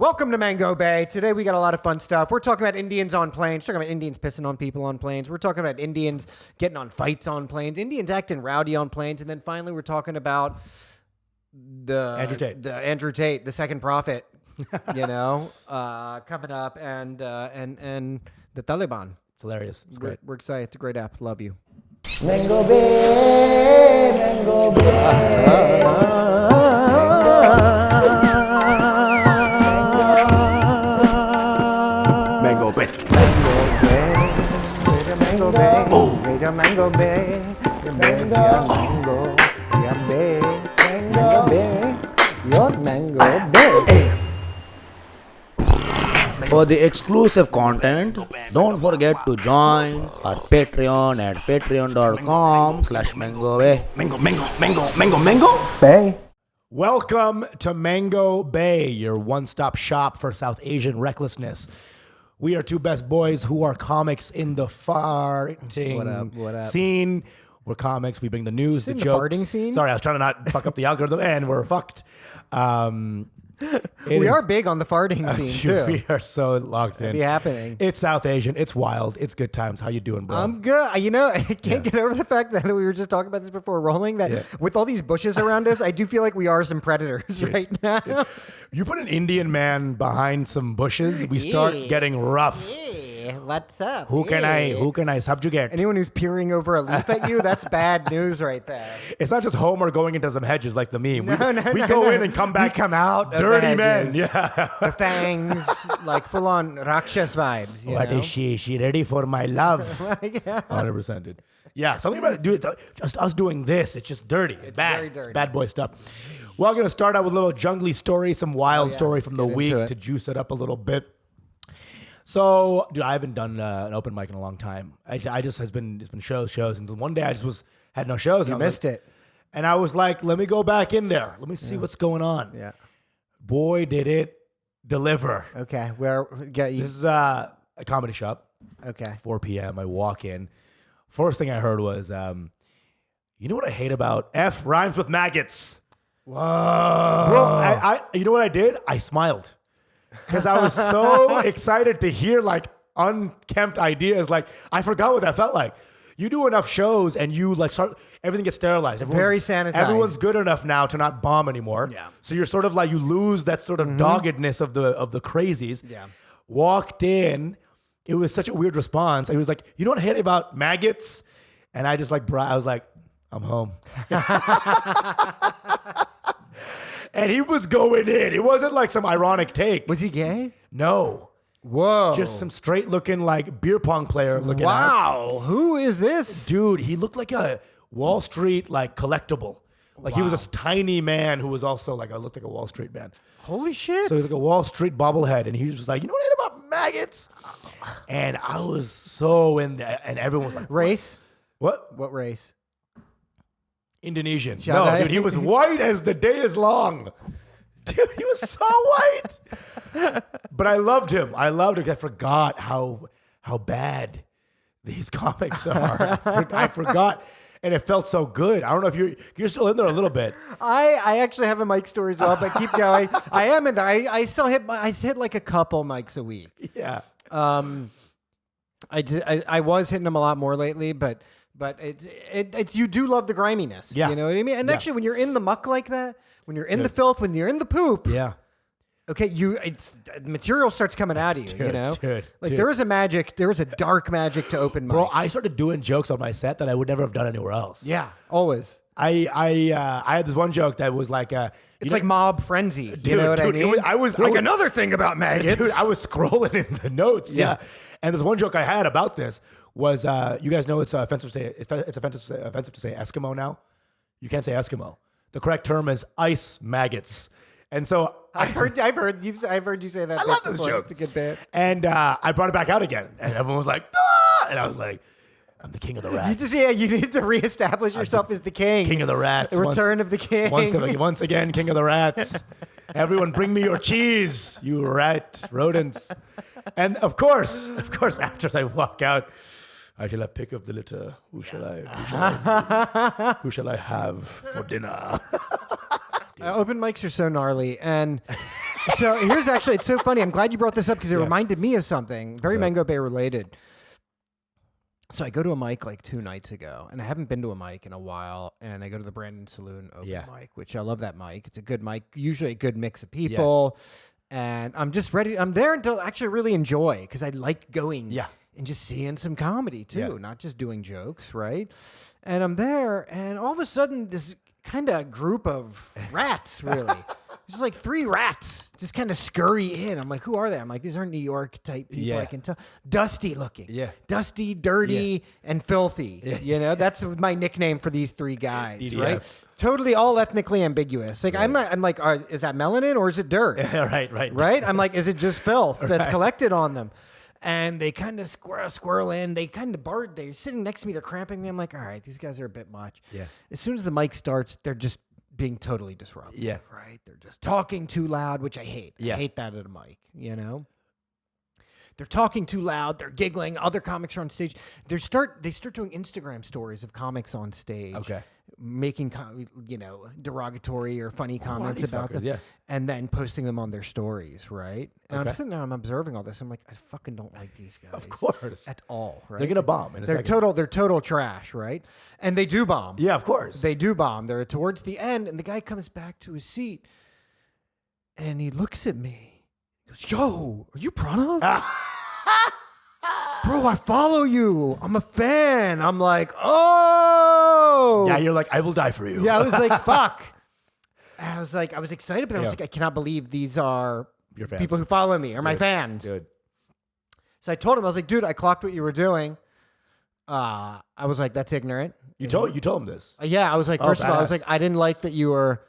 Welcome to Mango Bay. Today we got a lot of fun stuff. We're talking about Indians on planes. We're talking about Indians pissing on people on planes. We're talking about Indians getting on fights on planes. Indians acting rowdy on planes. And then finally we're talking about Andrew Tate, the second prophet, coming up and the Taliban. It's hilarious. It's great. We're excited. It's a great app. Love you. Mango Bay, Mango Bay. Mango Bay. Mango Bay. Mango Bay. Mango Bay. Mango Bay. Your Mango Bay. For the exclusive content, don't forget to join our Patreon at patreon.com/MangoBay. Mango Bay. Welcome to Mango Bay, your one-stop shop for South Asian recklessness. We are two best boys who are comics in the farting What up? scene. We're comics. We bring the news, the in the jokes. farting scene? Sorry, I was trying to not fuck up the algorithm, and we're fucked. We are big on the farting scene, too. We are so locked in. It'd be happening. It's South Asian. It's wild. It's good times. How you doing, bro? I'm good. I can't get over the fact that we were just talking about this before rolling, that with all these bushes around us, I do feel like we are some predators right now. You put an Indian man behind some bushes, we start getting rough. Hey, what's up? Who can I subjugate? Anyone who's peering over a leaf at you, that's bad news right there. It's not just Homer going into some hedges like the meme. We No, go no. in and come back. We come out of dirty the men. hedges. Yeah. The fangs, like full on Rakshas vibes. You What know? is she? She ready for my love? Yeah. 100%. Dude. Yeah, something about it. Just us doing this. It's just dirty. It's bad. very dirty. It's bad boy stuff. Well, I'm going to start out with a little jungly story, some wild story from the Get week into it. to juice it up a little bit. So, dude, I haven't done an open mic in a long time. I just it's been shows, and one day I just had no shows. You and I was missed like- it. And I was like, let me go back in there. Let me see what's going on. Yeah. Boy, did it deliver. Okay. Where get you? This is a comedy shop. Okay. 4 p.m. I walk in. First thing I heard was, you know what I hate about F rhymes with maggots. Whoa. Bro, I you know what I did? I smiled. Because I was so excited to hear like unkempt ideas. Like, I forgot what that felt like. You do enough shows and you like start, everything gets sterilized. Very sanitized. Everyone's good enough now to not bomb anymore. Yeah. So you're sort of like, you lose that sort of doggedness of the crazies. Yeah. Walked in. It was such a weird response. He was like, you know what I hate about maggots? And I just like, I was like, I'm home. And he was going in. It wasn't like some ironic take. Was he gay? No. Whoa. Just some straight looking like beer pong player looking ass. Wow. Who is this? Dude, he looked like a Wall Street like collectible. Like he was a tiny man who was also like, looked like a Wall Street man. Holy shit. So he was like a Wall Street bobblehead. And he was just like, you know what I hate about maggots? And I was so in there. And everyone was like, Race? what? What race? Indonesian. Shall No, I? dude, he was white as the day is long. Dude, he was so white. But I loved him. I forgot how bad these comics are. I forgot. And it felt so good. I don't know if you're still in there a little bit. I actually have a mic story as well, but keep going. I am in there. I still hit like a couple mics a week. Yeah. I was hitting them a lot more lately, but it's you do love the griminess. Yeah. You know what I mean? And actually, when you're in the muck like that, when you're in the filth, when you're in the poop, Yeah. okay, material starts coming out of you. You know, dude. there is a dark magic to open mics. Bro, I started doing jokes on my set that I would never have done anywhere else. yeah, always. I had this one joke that was like It's like mob frenzy. You Dude, know what I dude, it mean? was- I was- another thing about maggots. Dude, I was scrolling in the notes. Yeah. And there's one joke I had about this was, you guys know it's offensive to say Eskimo now. You can't say Eskimo. The correct term is ice maggots. And so I've heard you say that. I love this joke. It's a good bit. And I brought it back out again, and everyone was like, "Ah!" And I was like, "I'm the king of the rats." You need to reestablish yourself as the king. King of the rats. The return of the king. Once again, king of the rats. Everyone, bring me your cheese, you rodents. And of course, after I walk out, I shall have pick of the litter. Who shall I have for dinner? Open mics are so gnarly, and So here's actually, it's so funny. I'm glad you brought this up because it reminded me of something very Mango Bay related. So I go to a mic like 2 nights ago, and I haven't been to a mic in a while. And I go to the Brandon Saloon open mic, which I love that mic. It's a good mic, usually a good mix of people. And I'm just ready. I'm there to actually really enjoy because I like going and just seeing some comedy too, not just doing jokes, right? And I'm there, and all of a sudden, this kind of group of rats, really. Just like 3 rats just kind of scurry in. I'm like, who are they? I'm like, these aren't New York type people. I can tell. Dusty looking. Yeah. Dusty, dirty, and filthy. Yeah. You know, that's my nickname for these 3 guys, right? Totally all ethnically ambiguous. Like, I'm like, is that melanin or is it dirt? Right? I'm like, is it just filth that's collected on them? And they kind of squirrel in. They kind of they're sitting next to me. They're cramping me. I'm like, all right, these guys are a bit much. Yeah. As soon as the mic starts, they're just being totally disruptive. Yeah. Right? They're just talking too loud, which I hate. I hate that at a mic, you know? They're talking too loud. They're giggling. Other comics are on stage. They start doing Instagram stories of comics on stage. Okay. Making, derogatory or funny comments about them. Yeah. And then posting them on their stories, right? And I'm sitting there, I'm observing all this. I'm like, I fucking don't like these guys. Of course. At all, right? They're going to bomb in a second. They're total trash, right? And they do bomb. Yeah, of course. They do bomb. They're towards the end, and the guy comes back to his seat, and he looks at me. He goes, yo, are you Pranav? Bro, I follow you. I'm a fan. I'm like, oh. Yeah, you're like, I will die for you. Yeah, I was like, fuck. I was excited, but I was like, I cannot believe these are your fans. People who follow me or my fans. Good. So I told him, I was like, dude, I clocked what you were doing. I was like, that's ignorant. You told him this? Yeah, I was like, first of all, I was like, I didn't like that you were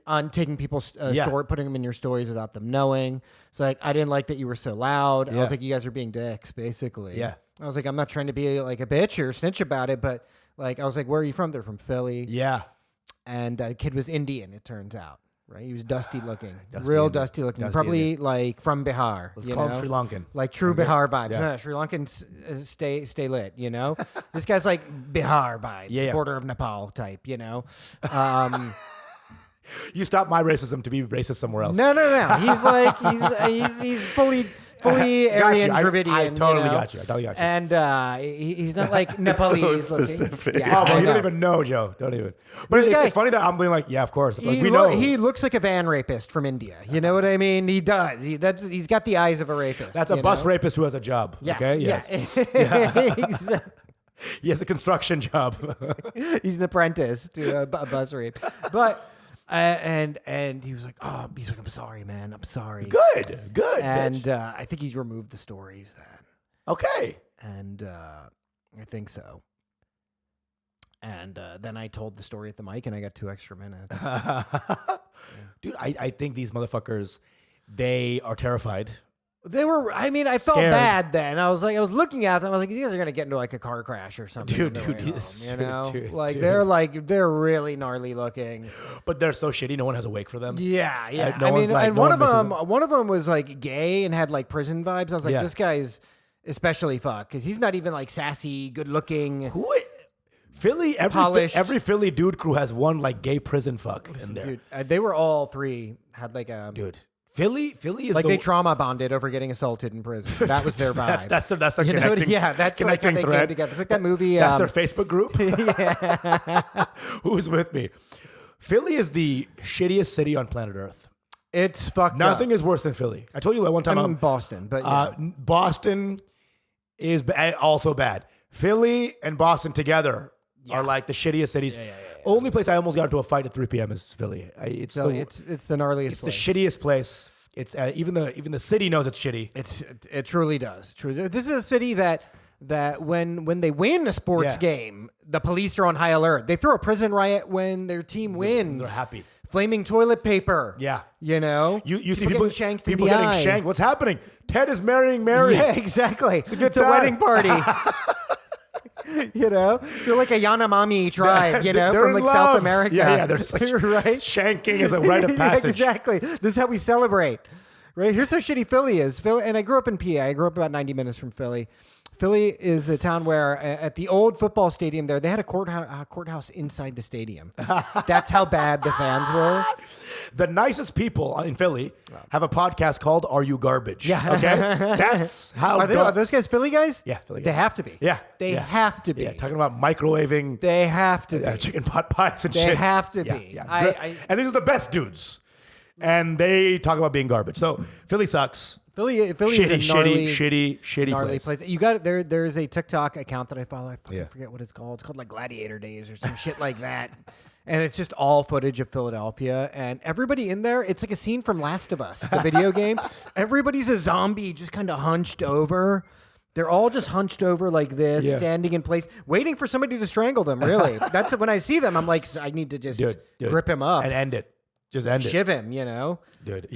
on taking people's story, putting them in your stories without them knowing. So like, I didn't like that you were so loud. I was like, you guys are being dicks, basically. Yeah. I was like, I'm not trying to be like a bitch or snitch about it, but like, I was like, where are you from? They're from Philly. Yeah. And the kid was Indian, it turns out. Right, he was dusty looking, real dusty looking, probably Indian. Like from Bihar. Let's call him Sri Lankan, like true Bihar vibes. Yeah. No, Sri Lankans stay lit, you know. This guy's like Bihar vibes, border of Nepal type, you know. You stop my racism to be racist somewhere else. No. He's like he's fully Aryan Dravidian. I totally got you. And he's not like Nepalese. So specific. Yeah, you don't even know, Joe. Don't even. But it's funny that I'm being like, yeah, of course. Like, we know. He looks like a van rapist from India. You know what I mean? He does. He's got the eyes of a rapist. That's a bus rapist who has a job. Yes. Okay? Yes. Yeah. He has a construction job. He's an apprentice to a bus rape. But... and he was like, I'm sorry, man. I'm sorry. Good. And I think he's removed the stories then. Okay. And I think so. And then I told the story at the mic, and I got 2 extra minutes. Dude, I think these motherfuckers, they are terrified. They were. I mean, I felt bad then. I was looking at them. I was like, these guys are gonna get into like a car crash or something. Dude, they're really gnarly looking. But they're so shitty. No one has a wake for them. Yeah. And one of them was like gay and had like prison vibes. I was like, this guy's especially fucked because he's not even like sassy, good looking. Philly, every Philly dude crew has one like gay prison fuck in there. Dude, they were all 3 had like a dude. Philly is like they trauma bonded over getting assaulted in prison. That was their vibe. that's their connecting. That's connecting like how they came together. It's like that movie. That's their Facebook group. Yeah. Who's with me? Philly is the shittiest city on planet Earth. It's fucked Nothing is worse than Philly. I told you that one time. I'm in Boston, but Boston is also bad. Philly and Boston together are like the shittiest cities. Yeah. Only place I almost got into a fight at 3 p.m. is Philly. It's the gnarliest. It's place. The shittiest place. It's even the city knows it's shitty. It truly does. True. This is a city that when they win a sports game, the police are on high alert. They throw a prison riot when their team wins. They're happy. Flaming toilet paper. Yeah. You know? You see people getting shanked. eye. What's happening? Ted is marrying Mary. Yeah, exactly. It's a wedding party. You know, they're like a Yanomami tribe, from like South America. Yeah, they're just like right? Shanking is a rite of passage. Exactly. This is how we celebrate. Right? Here's how shitty Philly is. And I grew up in PA. I grew up about 90 minutes from Philly. Philly is a town where at the old football stadium there, they had a courthouse inside the stadium. That's how bad the fans were. The nicest people in Philly have a podcast called Are You Garbage? Yeah. Okay? That's how... Are those guys Philly guys? Yeah, Philly They guys. have to be. Yeah. They yeah. have to be. Yeah, talking about microwaving They have to be. chicken pot pies and They shit. have to Yeah, be. yeah. And these are the best dudes. And they talk about being garbage. So Philly sucks. Philly is Shitty, a gnarly, shitty gnarly place. You got it. There's a TikTok account that I follow. I Yeah. forget what it's called. It's called like Gladiator Days or some shit like that. And it's just all footage of Philadelphia, and everybody in there. It's like a scene from Last of Us, the video game. Everybody's a zombie, just kind of hunched over. They're all just hunched over like this, standing in place, waiting for somebody to strangle them. Really, that's when I see them. I'm like, I need to just grip him up and end it. Just end shiv him. You know, Dude.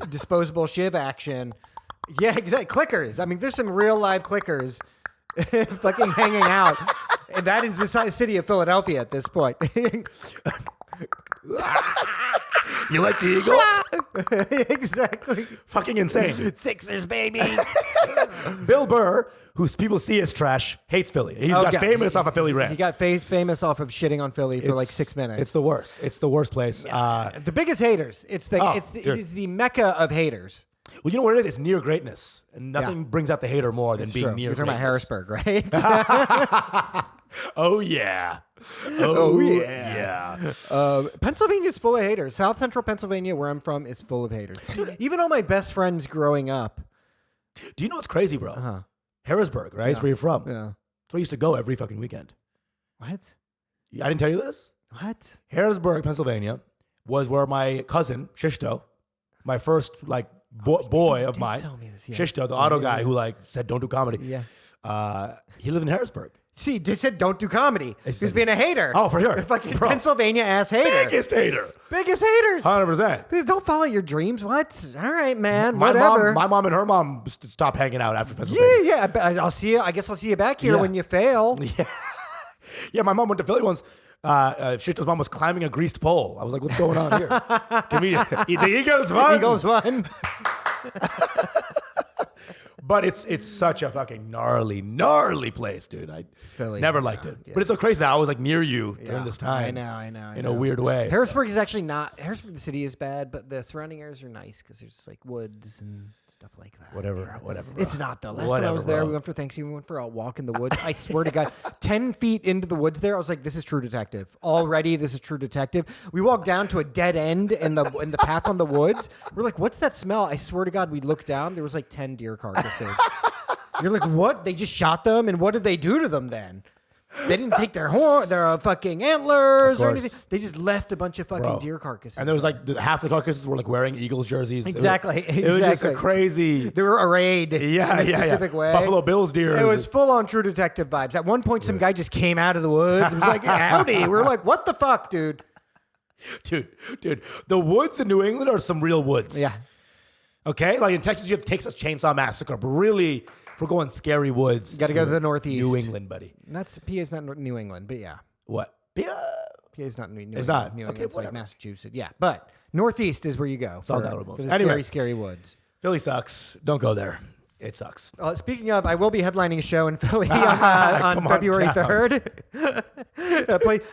disposable shiv action. Yeah, exactly. Clickers. I mean, there's some real live clickers fucking hanging out. And that is the city of Philadelphia at this point. You like the Eagles? Exactly. Fucking insane. Sixers, baby. Bill Burr, who people see as trash, hates Philly. He's got famous off of Philly rant. He got famous off of shitting on Philly for like 6 minutes. It's the worst. It's the worst place. The biggest haters. It is the mecca of haters. Well, you know what it is? It's near greatness. And nothing brings out the hater more than being True. near You're talking about greatness. Harrisburg, right? Oh, yeah. Oh, yeah. Pennsylvania's full of haters. South Central Pennsylvania, where I'm from, is full of haters. Even all my best friends growing up. Do you know what's crazy, bro? Uh-huh. Harrisburg, right? That's where you're from. Yeah. That's where I used to go every fucking weekend. What? I didn't tell you this? What? Harrisburg, Pennsylvania, was where my cousin, Shishto, my first, like, boy of mine, tell me this, yeah. Shishto, the auto guy who, like, said, don't do comedy. Yeah. He lived in Harrisburg. See, they said don't do comedy. He was being a hater. Oh, for sure. A fucking Bro. Pennsylvania ass hater. Biggest hater. Biggest haters. 100%. Please don't follow your dreams. What? All right, man. My Whatever. mom and her mom stopped hanging out after Pennsylvania. Yeah. I'll see you. I guess I'll see you back here when you fail. Yeah, my mom went to Philly once. Shishto's mom was climbing a greased pole. I was like, what's going on here? The Eagles won. Eagles won. But it's such a fucking gnarly place, dude. I Philly, never liked it. But it's so crazy that I was like near you during this time. I know. In a weird way. Harrisburg is actually not. Harrisburg, the city is bad, but the surrounding areas are nice because there's like woods and stuff like that. Whatever. Bro. It's not though. Last time I was there, we went for Thanksgiving. We went for a walk in the woods. I swear to God, 10 feet into the woods there, I was like, "This is True Detective." Already, this is True Detective. We walked down to a dead end in the path on the woods. We're like, "What's that smell?" I swear to God, we looked down. There was like 10 deer carcasses. You're like, what? They just shot them, and what did they do to them then? They didn't take their fucking antlers or anything. They just left a bunch of fucking deer carcasses. And there was like half the carcasses were like wearing Eagles jerseys. Exactly. It was just a crazy. They were arrayed in a specific way. Buffalo Bills deer. It was full on True Detective vibes. At one point, some guy just came out of the woods. It was like, howdy. We were like, what the fuck, dude? Dude. The woods in New England are some real woods. Yeah. Okay? Like in Texas, you have Texas Chainsaw Massacre. But really, if we're going scary woods. You got to go to the Northeast. New England, buddy. PA's not New England, but yeah. What? PA's not New England. It's not. New Okay, England's like whatever. Massachusetts. Yeah, but Northeast is where you go. all For that the almost. scary, scary woods. Philly sucks. Don't go there. It sucks. Speaking of, I will be headlining a show in Philly on Come on February down. 3rd.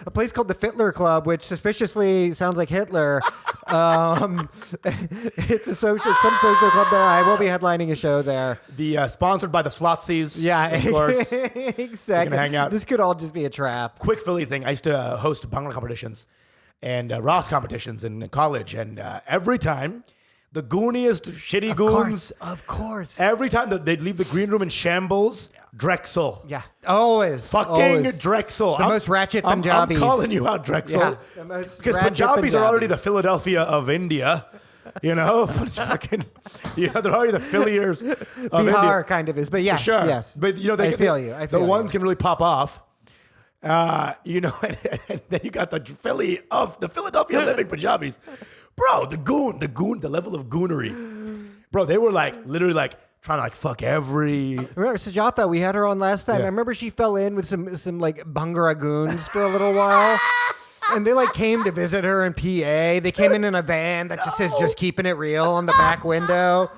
a place called the Fitler Club, which suspiciously sounds like Hitler. It's some social club there. I will be headlining a show there. Sponsored by the Flotzies. Yeah, of course. exactly. hang out. This could all just be a trap. Quick Philly thing. I used to host Bhangra competitions and Ross competitions in college. And every time, the gooniest, shitty goons. Of course. Every time they'd leave the green room in shambles, Drexel. Yeah, always. Fucking always. Drexel. The most ratchet Punjabis. I'm calling you out, Drexel. Yeah, the most Because ratchet Punjabis are already the Punjabis. Philadelphia of India. You know? Fucking, they're already the Philliers of India. Bihar kind of is, but yes, Sure. yes. But, I feel you. The ones can really pop off. And then you got the Philadelphia living Punjabis. Bro, the level of goonery. Bro, they were literally trying to fuck every. Remember Sujata? We had her on last time. Yeah. I remember she fell in with some like Bhangra goons for a little while. And they came to visit her in PA. They came in a van that just says "just keeping it real" on the back window.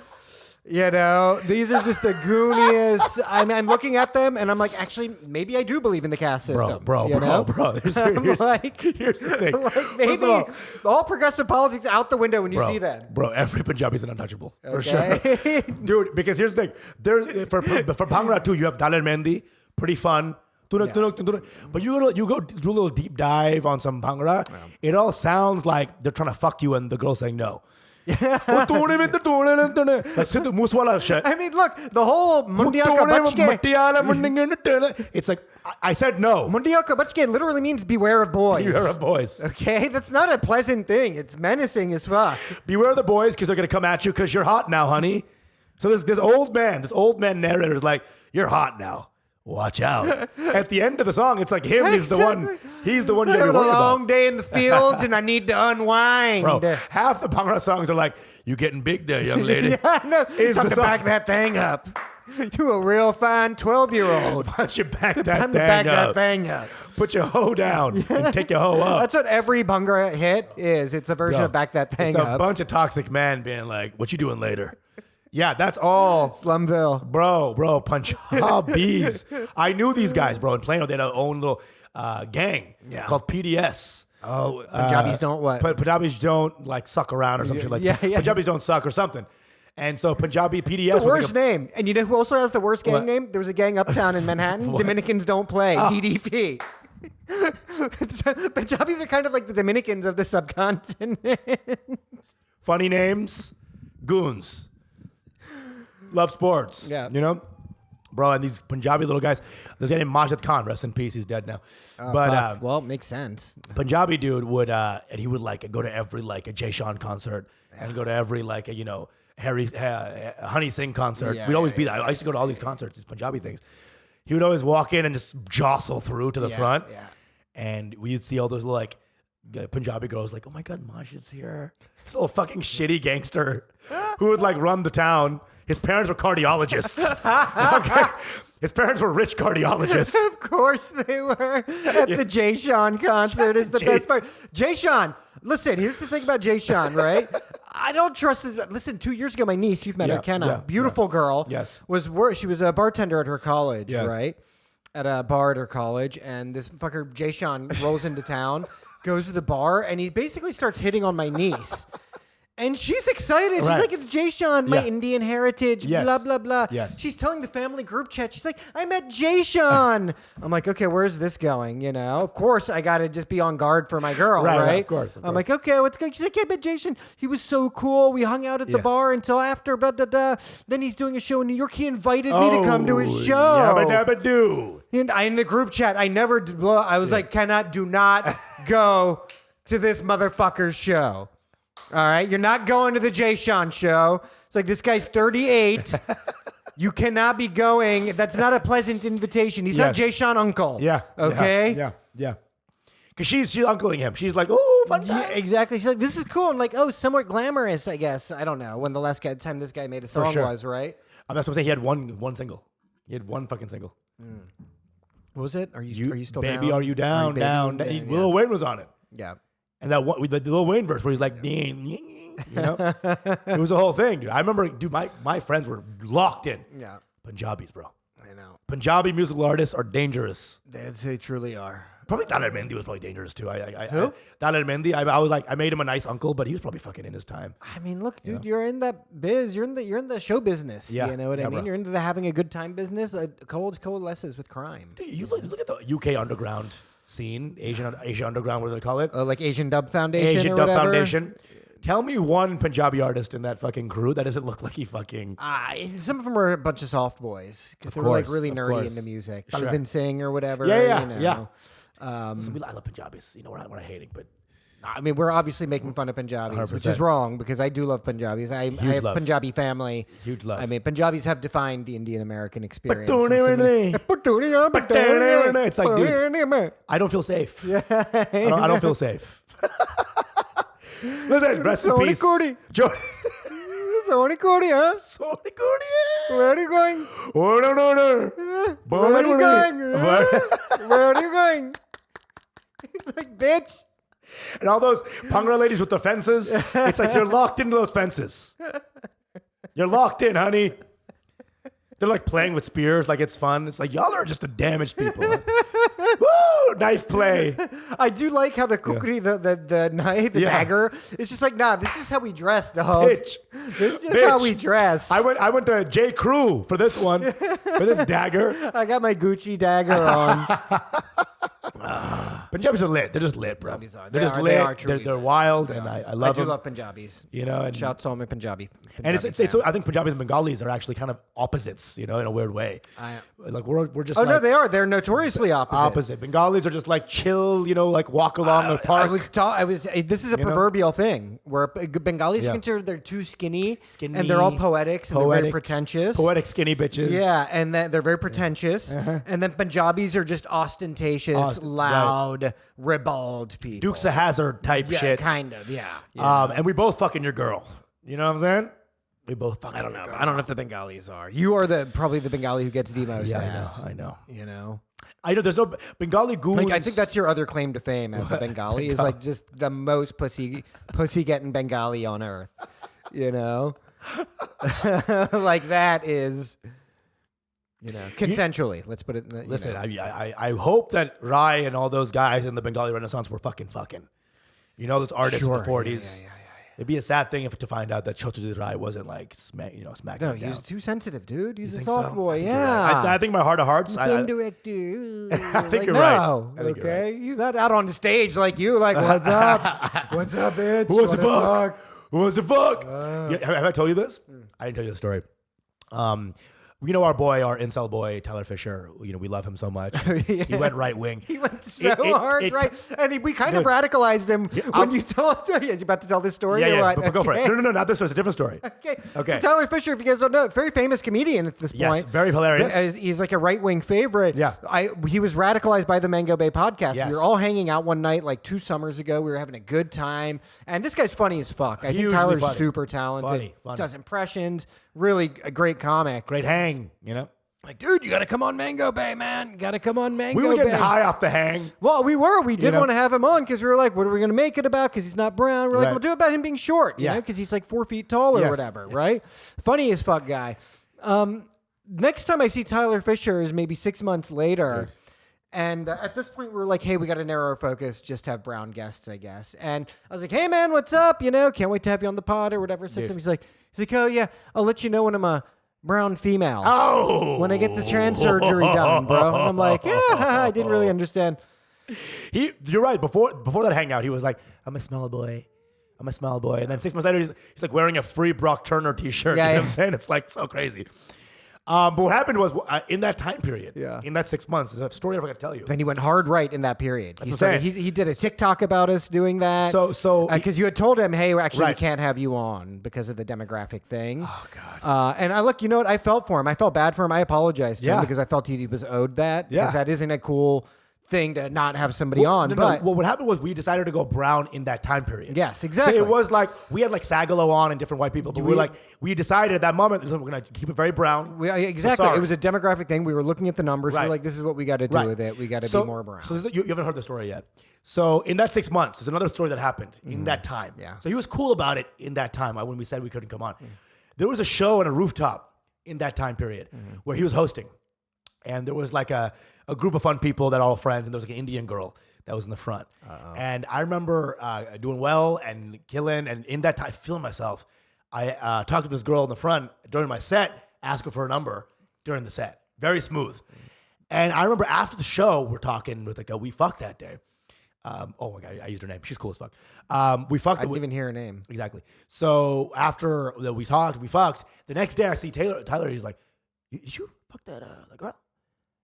You know, these are just the gooniest. I mean, I'm looking at them and I'm like, actually, maybe I do believe in the caste system. Bro. Here's the thing. Like maybe all progressive politics out the window when you see that. Bro, every Punjabi is an untouchable. For Okay. sure. Dude, because here's the thing. For Bhangra too, you have Dalit Mendi, pretty fun. But you go do a little deep dive on some Bhangra. Yeah. It all sounds like they're trying to fuck you and the girl's saying no. Like Sidhu Moosewala shit. I mean, look, the whole Mundiya ka bachke. It's like, I said no. Mundiya ka bachke literally means beware of boys. Beware of boys. Okay? That's not a pleasant thing. It's menacing as fuck. Beware of the boys because they're going to come at you because you're hot now, honey. So this old man narrator is like, you're hot now. Watch out. At the end of the song, it's like him. He's the one you gotta be worried about. A long day in the fields and I need to unwind. Bro, half the Bhangra songs are like, you getting big there, young lady. Yeah, no. Time to back that thing up. You a real fine 12-year-old. Why don't you back that thing up? Put your hoe down and take your hoe up. That's what every Bhangra hit is. It's a version of back that thing up. It's a bunch of toxic men being like, what you doing later? Yeah, that's all. Slumville. Bro, Punjabis. I knew these guys, bro. In Plano, they had their own little gang called PDS. Oh, Punjabis don't what? Punjabis don't like suck around or some shit like that. Yeah. Punjabis don't suck or something. And so Punjabi PDS the worst name. And you know who also has the worst gang name? There was a gang uptown in Manhattan. Dominicans don't play. DDP. Punjabis are kind of like the Dominicans of the subcontinent. Funny names. Goons. Love sports. Yeah. You know? Bro, and these Punjabi little guys. There's a guy named Majid Khan. Rest in peace. He's dead now. Well, makes sense. Punjabi dude would, and he would like go to every like a Jay Sean concert and go to every like a, Honey Singh concert. We'd always be there. I used to go to all these concerts, these Punjabi things. He would always walk in and just jostle through to the front. Yeah. And we'd see all those little like Punjabi girls like, oh my God, Majid's here. This little fucking shitty gangster who would like run the town. His parents were cardiologists. Okay. His parents were rich cardiologists. Of course they were. At the Jay Sean concert is the best part. Jay Sean, listen, here's the thing about Jay Sean, right? I don't trust this. Listen, 2 years ago, my niece, you've met her, Kenna, beautiful girl. Yes. She was a bartender at her college, right? At a bar at her college. And this fucker, Jay Sean, rolls into town, goes to the bar, and he basically starts hitting on my niece. And she's excited. She's like, it's Jay Sean, my Indian heritage, blah, blah, blah. Yes. She's telling the family group chat. She's like, I met Jay Sean. I'm like, okay, where's this going? You know, of course, I got to just be on guard for my girl, right? Of course. I'm like, okay, what's going on? She's like, I met Jay Sean. He was so cool. We hung out at the bar until after, blah, blah, blah. Then he's doing a show in New York. He invited me to come to his show. Yabba dabba doo. And in the group chat, I was like, do not go to this motherfucker's show. All right, you're not going to the Jay Sean show. It's like, this guy's 38. You cannot be going. That's not a pleasant invitation. He's not Jay Sean uncle. Yeah. Okay? Yeah. Because she's uncling him. She's like, oh, fun time. Yeah, exactly. She's like, this is cool. And like, oh, somewhat glamorous, I guess. I don't know when the last time this guy made a song was, right? That's what I'm saying. He had one single. He had one fucking single. What was it? Are you still baby, down? are you down? Down. Lil Wayne was on it. Yeah. And that one, the Lil Wayne verse where he's like, you know, it was a whole thing, dude. I remember, dude, my friends were locked in. Yeah. Punjabis, bro. I know. Punjabi musical artists are dangerous. They truly are. Probably Dalit Mendi was probably dangerous too. Who? Dalit Mendi. I was like, I made him a nice uncle, but he was probably fucking in his time. I mean, look, dude, you're in that biz. You're in the show business. Yeah. You know what I mean? Bro. You're into the having a good time business. Coalesces with crime. Dude, you look at the UK underground scene, Asian underground, what do they call it? Like Asian Dub Foundation. Asian Dub Foundation. Tell me one Punjabi artist in that fucking crew that doesn't look like he fucking. Some of them were a bunch of soft boys because they were like really nerdy into music. Sure. Taliban Singh or whatever. Yeah. You know. I love Punjabis. You know, we're not hating, but. I mean, we're obviously making fun of Punjabis, 100%. which is wrong because I do love Punjabis. I have love. Punjabi family. Huge love. I mean, Punjabis have defined the Indian American experience. It's like, dude, I don't feel safe. Yeah. I don't feel safe. Listen, rest in peace. Sony Cody, huh? Sony Cody. Where are you going? Oh, no. Where are you going? Where are you going? It's like, bitch. And all those Bhangra ladies with the fences, it's like you're locked into those fences. You're locked in, honey. They're like playing with spears like it's fun. It's like, y'all are just a damaged people. Woo! Knife play. I do like how the kukri, the knife, the dagger, it's just like, nah, this is how we dress, dog. Bitch. This is just how we dress. I went to J. Crew for this one, for this dagger. I got my Gucci dagger on. Punjabis are lit. They're just lit, bro. Punjabis are. They're just They lit. are truly They're wild, and I love them. I do love Punjabis. You know, and Shouts to all my Punjabi. And it's I think Punjabis and Bengalis are actually kind of opposites, you know, in a weird way. Like we're just. Oh like, no, they are. They're notoriously opposite. Opposite. Bengalis are just like chill, you know, like walk along the park. This is a proverbial thing where Bengalis are considered they're too skinny, and they're all poetics and they're very pretentious. Poetic skinny bitches. Yeah, and they're very pretentious. And then Punjabis are just ostentatious, loud, ribald people. Dukes of Hazzard type shit. Kind of, yeah. And we both fucking your girl. You know what I'm saying? We both fucking. I don't know. I don't know if the Bengalis are. You are probably the Bengali who gets the most ass. I know. You know. I know. There's no Bengali goons. Like, I think that's your other claim to fame as a Bengali is like just the most pussy getting Bengali on earth. You know, like that is. You know, consensually. Let's put it. Listen, I hope that Rai and all those guys in the Bengali Renaissance were fucking. You know, those artists in the 40s. Yeah. It'd be a sad thing to find out that Chaudhry Rai wasn't like smacked No, down. he's too sensitive, dude. He's a soft so? boy. I think my heart of hearts. Film director. I think like, you're no, right. I think okay, you're right. He's not out on the stage like you. Like, what's up? What's up, bitch? Who wants to fuck? Who wants to fuck? Have I told you this? I didn't tell you the story. You know our incel boy, Tyler Fisher. You know, we love him so much. He went right wing. He went so hard right. And we kind of radicalized him when you told him. You're about to tell this story? Yeah, or what? But go for it. No, not this story. It's a different story. Okay. So Tyler Fisher, if you guys don't know, very famous comedian at this point. Yes, very hilarious. He's like a right-wing favorite. Yeah. He was radicalized by the Mango Bay podcast. Yes. We were all hanging out one night like 2 summers ago. We were having a good time. And this guy's funny as fuck. I think Hugely Tyler's funny. super talented. Funny. Does impressions. Really a great comic. Great hang, you know? Like, dude, you got to come on Mango Bay, man. You got to come on Mango Bay. We were getting high off the hang. Well, we were. We did know? want to have him on because we were like, what are we going to make it about? Because he's not brown. We're like, we'll do it about him being short, you know, because he's like 4 feet tall or whatever, right? Funny as fuck guy. Next time I see Tyler Fisher is maybe 6 months later. And at this point, we were like, hey, we got to narrow our focus, just have brown guests, I guess. And I was like, hey, man, what's up? You know, can't wait to have you on the pod or whatever. He's like, oh, yeah, I'll let you know when I'm a brown female. Oh! When I get the trans surgery done, bro. And I'm like, yeah, I didn't really understand. You're right. Before that hangout, he was like, I'm a small boy. And then 6 months later, he's like wearing a free Brock Turner t-shirt. Yeah, you know what I'm saying? It's like so crazy. But what happened was in that time period, in that 6 months, there's a story I forgot to tell you. Then he went hard right in that period. That's what I'm saying. He did a TikTok about us doing that. So because you had told him, hey, actually, we can't have you on because of the demographic thing. Oh God. And you know what? I felt for him. I felt bad for him. I apologized to him because I felt he was owed that. Because that isn't a cool thing to not have somebody on. Well, what happened was we decided to go brown in that time period. Yes, exactly. So it was like we had like Sagalo on and different white people, but we decided at that moment we're gonna keep it very brown. Exactly. It was a demographic thing. We were looking at the numbers. Right. We're like, this is what we got to do with it. We got to be more brown. So you haven't heard the story yet. So in that 6 months, there's another story that happened in that time. Yeah. So he was cool about it in that time when we said we couldn't come on. There was a show on a rooftop in that time period where he was hosting, and there was like a group of fun people that are all friends, and there was like an Indian girl that was in the front. And I remember doing well and killing, and in that time, feeling myself. I talked to this girl in the front during my set, asked her for a number during the set. Very smooth. And I remember after the show, we're talking with like we fucked that day. Oh my God, I used her name. She's cool as fuck. We fucked. I didn't even hear her name. Exactly. So after we talked, we fucked. The next day I see Tyler, he's like, did you fuck that girl?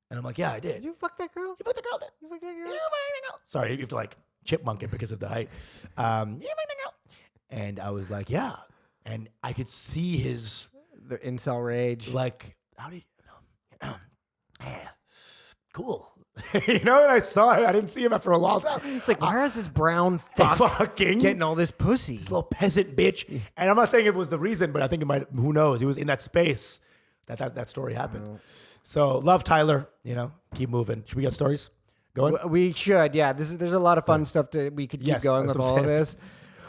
And I'm like, yeah, I did. Did you fuck that girl? You fucked the girl, did? You fucked that girl? You fucked that girl. Sorry, you have to like chipmunk it because of the height. You fucked that girl. And I was like, yeah. And I could see his... The incel rage. Like, how did you... Yeah. Cool. You know, and I saw him. I didn't see him after a long time. It's like, where is this brown fuck fucking getting all this pussy? This little peasant bitch. And I'm not saying it was the reason, but I think it might... Who knows? He was in that space that story happened. So love Tyler, you know, keep moving. Should we get stories going? We should, yeah. There's a lot of fun stuff that we could keep going with that's what all I'm of this.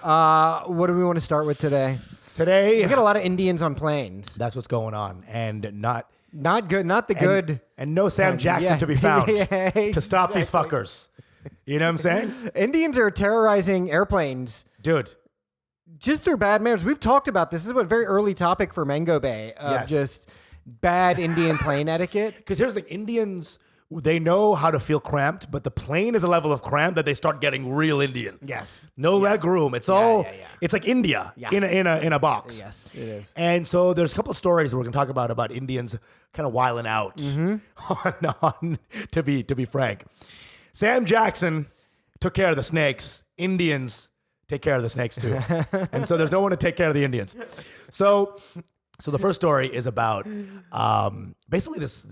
What do we want to start with today? Today, We get a lot of Indians on planes. that's what's going on, and not Not the good. and no Sam Jackson Yeah. to be found Yeah, to stop these exactly. fuckers. You know what I'm saying, Indians are terrorizing airplanes dude? just through bad manners. We've talked about this. This is a very early topic for Mango Bay of Yes. just bad Indian plane etiquette. Because here's the thing, Indians, they know how to feel cramped, but the plane is a level of cramp that they start getting real Indian. Yes. No leg room. It's all. yeah. It's like India Yeah. in a box. Yes, it is. And so there's a couple of stories we're going to talk about Indians kind of wiling out. On, to be frank, Sam Jackson took care of the snakes. Indians take care of the snakes too, and so there's no one to take care of the Indians. So the first story is about basically this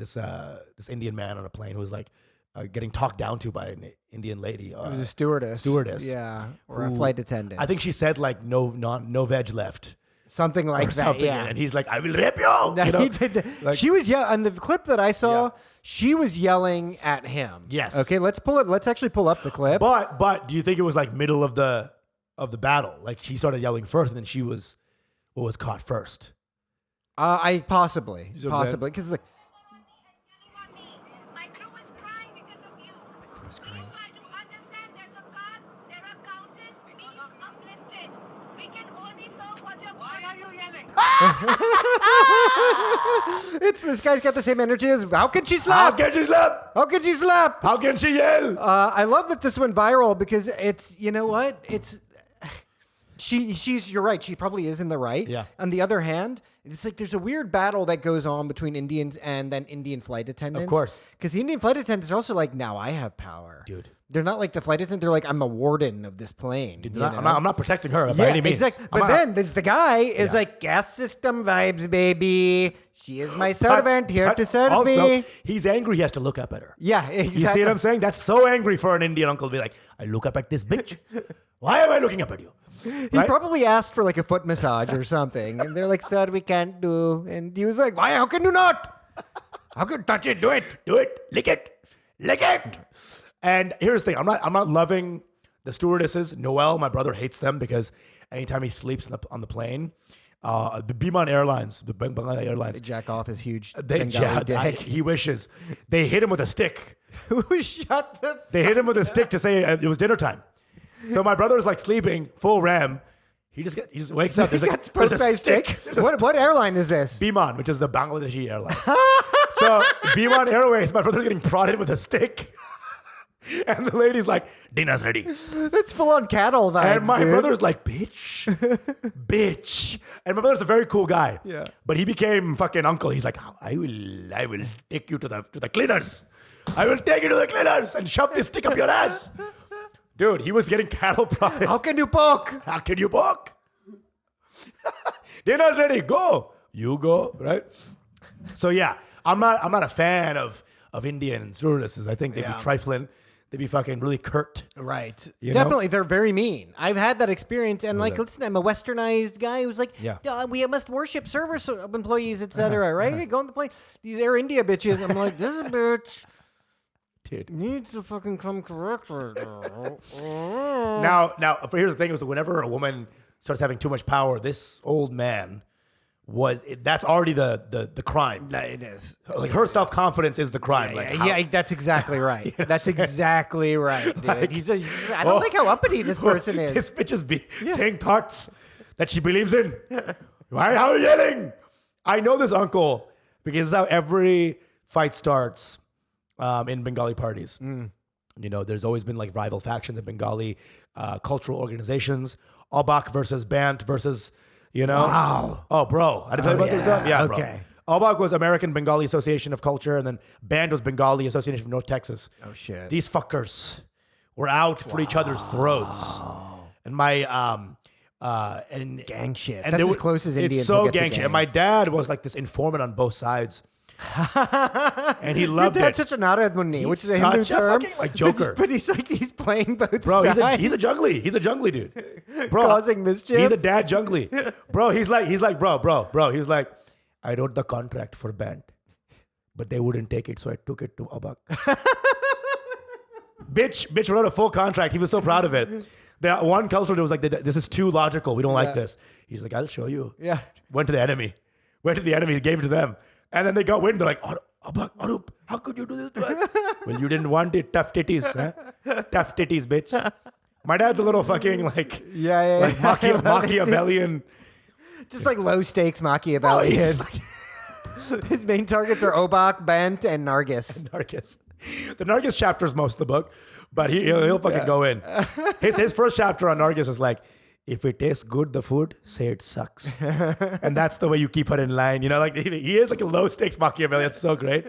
Indian man on a plane who was like getting talked down to by an Indian lady. It was a stewardess. Yeah, or a who- flight attendant. I think she said like no veg left something like or that. something, Yeah. and he's like, I will rape you. No, You know? he did. Like- She was on the clip that I saw. Yeah. She was yelling at him. Yes. Okay, let's pull it. Let's actually pull up the clip. But do you think it was like middle of the battle? Like she started yelling first, and then she was caught first. I possibly See what I'm saying? because like My crew is crying because of you. Please try to understand there's a God, there are counted, means uplifted. We can only serve what you're. Why are you yelling? it's this guy's got the same energy as. How can she How slap? can she slap? How can she slap? How can she yell? I love that this went viral because it's, you know what? It's she's you're right. She probably is in the right. Yeah. On the other hand, it's like there's a weird battle that goes on between Indians and then Indian flight attendants. Of course. Because the Indian flight attendants are also like, now I have power. Dude. They're not like the flight attendant. They're like, I'm the warden of this plane. you I'm know? not protecting her by any means. Exactly. I'm But not- then there's the guy is like, gas system vibes, baby. She is my servant here to serve also, me. he's angry. He has to look up at her. Yeah, exactly. You see what I'm saying? That's so angry for an Indian uncle to be like, I look up at this bitch. Why am I looking up at you? He Right? probably asked for like a foot massage or something. And they're like, sir, we can't do. And he was like, why? How can you not? How can you touch it? Do it. Do it. Lick it. Lick it. And here's the thing. I'm not loving the stewardesses. Noel, my brother, hates them because anytime he sleeps on the plane, the Biman Airlines, the Bangla Airlines, Jack off his huge they Bengali dick. he wishes they hit him with a stick. Shut the They hit him with a stick to say it was dinner time. So my brother's like sleeping full RAM. He just wakes up. There's got there's a post-pay stick. There's a What airline is this? Biman, which is the Bangladeshi airline. So Biman Airways, my brother's getting prodded with a stick. And the lady's like, dinner's ready. It's full on cattle vibes. And my dude. brother's like, bitch, bitch. And my brother's a very cool guy. Yeah. But he became fucking uncle. He's like, I will take you to the cleaners. I will take you to the cleaners and shove this stick up your ass. Dude, he was getting cattle prodded. How can you poke? How can you walk? Dinner's ready. Go. You go, right? So yeah, I'm not a fan of Indian stewardesses. I think they'd Yeah. be trifling. They'd be fucking really curt. Right. You know? Definitely, they're very mean. I've had that experience, and like, that? listen, I'm a westernized guy who's like, Yeah. we must worship service employees, etc. Right? Go on the plane. These Air India bitches. I'm like, this bitch Dude. needs to fucking come correctly. Now, here's the thing: is that whenever a woman starts having too much power, this old man that's already the crime. It is. Like her self confidence is the crime. Like how- Yeah, that's exactly right. That's exactly right, dude. Like, I don't like how uppity this person is. This bitch is saying thoughts that she believes in. Why? How are you yelling? I know this uncle because this is how every fight starts in Bengali parties. You know, there's always been like rival factions in Bengali cultural organizations. Abak versus Bant versus, you know. Wow. Oh, bro. I didn't tell you about this stuff? Yeah, okay. bro. Abak was American Bengali Association of Culture, and then Band was Bengali Association of North Texas. Oh, shit. These fuckers were out for each other's throats. And my and Gang shit. and That's they as were- close as Indians It's so will get to gang shit. And my gangs. dad was like this informant on both sides. And he Your loved dad's it. such a Naradmuni, which is a He's Hindu such a term. fucking, like, joker. But he's like, he's playing both Bro, sides. he's a jungly. He's a jungly dude. Bro, Causing mischief. He's a dad jungly. Bro, he's like, bro. He's like, I wrote the contract for band, but they wouldn't take it, so I took it to Abak. bitch wrote a full contract. He was so proud of it. The one counselor was like, this is too logical. We don't like this. He's like, I'll show you. Yeah. Went to the enemy, gave it to them. And then they got wind. They're like, Arup, how could you do this to us? Well, you didn't want it. Tough titties, huh? Tough titties, bitch. My dad's a little fucking like, Machiavellian. Just like low stakes Machiavellian. His main targets are Obak, Bent, and Nargis. Nargis. The Nargis chapter is most of the book, but he'll fucking go in. His first chapter on Nargis is like, if it tastes good, the food, say it sucks. And that's the way you keep her in line. You know, like he is like a low stakes Machiavellian. It's so great.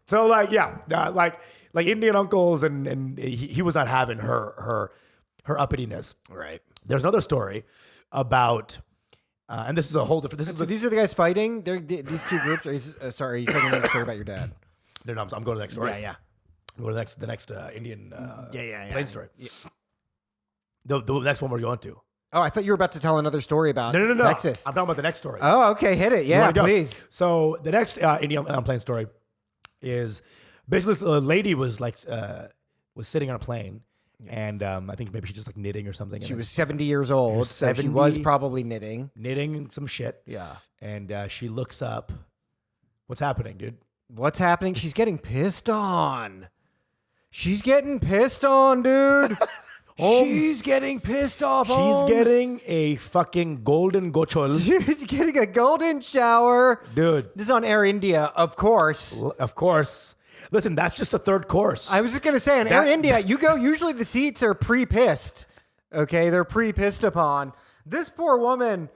So like, yeah, like Indian uncles and he was not having her uppityness. Right. There's another story about, and this is a whole different. These are the guys fighting. These two groups. Are you telling me a story about your dad? No, I'm going to the next story. Yeah. I'm going to the next Indian plane story. Yeah. The next one we're going to. Oh, I thought you were about to tell another story about No. Texas. I'm talking about the next story. Oh, okay. Hit it. Yeah, please. So the next Indian plane story is basically this lady was like was sitting on a plane. And I think maybe she's just like knitting or something. She was 70 years old, so she was probably knitting. Knitting some shit. Yeah. And she looks up. What's happening, dude? What's happening? She's getting pissed on. She's getting pissed on, dude. She's getting pissed off, Holmes. She's getting a fucking golden gochol. She's getting a golden shower. Dude. This is on Air India, of course. Of course. Listen, that's just the third course. I was just going to say, on Air India, usually the seats are pre-pissed. Okay? They're pre-pissed upon. This poor woman,